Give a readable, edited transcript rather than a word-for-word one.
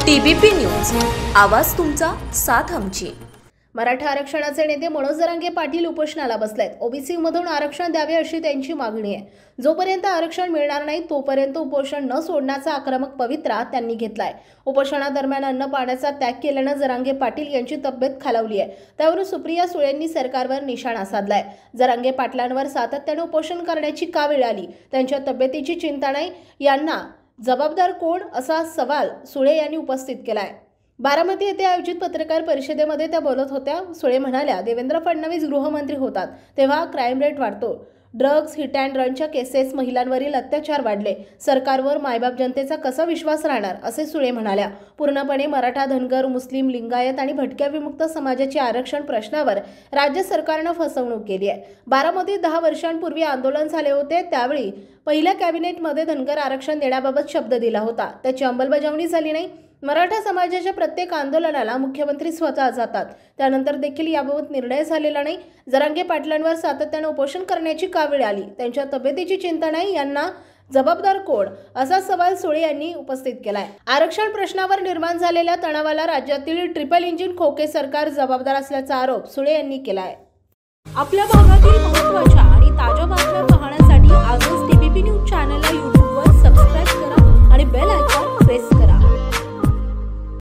TBP news, आवाज तुमचा, साथ आमची। मराठा आरक्षणाचे नेते मनोज जरांगे पाटील उपोषणाला बसलेत। ओबीसी मधून आरक्षण द्यावे अशी त्यांची मागणी आहे। जोपर्यंत आरक्षण मिळणार नाही तोपर्यंत उपोषण न सोडण्याचा आक्रमक पवित्रा त्यांनी घेतलाय। उपोषणादरम्यान अन्न पाण्याचा त्याग केल्याने जरांगे पाटील यांची तब्येत खालावली आहे। त्यावरून सुप्रिया सुळेंनी सरकारवर निशाणा साधलाय। जरांगे पाटलांवर सातत्याने उपोषण करण्याची का वेळ आली? त्यांच्या तब्येतीची चिंता नाही, यांना जबाबदार कोण, असा सवाल सुळे यांनी उपस्थित केलाय। बारामती येथे आयोजित पत्रकार परिषदेमध्ये त्या बोलत होत्या। सुळे म्हणाल्या, देवेंद्र फडणवीस गृहमंत्री होतात तेव्हा क्राईम रेट वाढतो, ड्रग्ज, हिट अँड रनच्या केसेस, महिलांवरील अत्याचार वाढले, सरकारवर मायबाप जनतेचा कसा विश्वास राहणार, असे सुळे म्हणाल्या। पूर्णपणे मराठा, धनगर, मुस्लिम, लिंगायत आणि भटक्या विमुक्त समाजाच्या आरक्षण प्रश्नावर राज्य सरकारने फसवणूक केली आहे। बारामतीत 10 वर्षांपूर्वी आंदोलन झाले होते, त्यावेळी पहिल्या कॅबिनेटमध्ये धनगर आरक्षण देण्याबाबत शब्द दिला होता, त्याची अंमलबजावणी झाली नाही। मराठा समाजाच्या प्रत्येक आंदोलनाला मुख्यमंत्री स्वतः जातात, त्यानंतर देखील याबाबत निर्णय झालेला नाही। जरांगे पाटलांवर सातत्याने उपोषण करण्याची का वेळ आली? त्यांच्या तब्येतीची चिंता नाही, यांना जबाबदार कोण, असा सवाल सुळे यांनी उपस्थित केलाय। आरक्षण प्रश्नावर निर्माण झालेल्या तणावाला राज्यातील ट्रिपल इंजिन खोके सरकार जबाबदार असल्याचा आरोप सुळे यांनी केलाय। आपल्या भागातील महत्त्वाच्या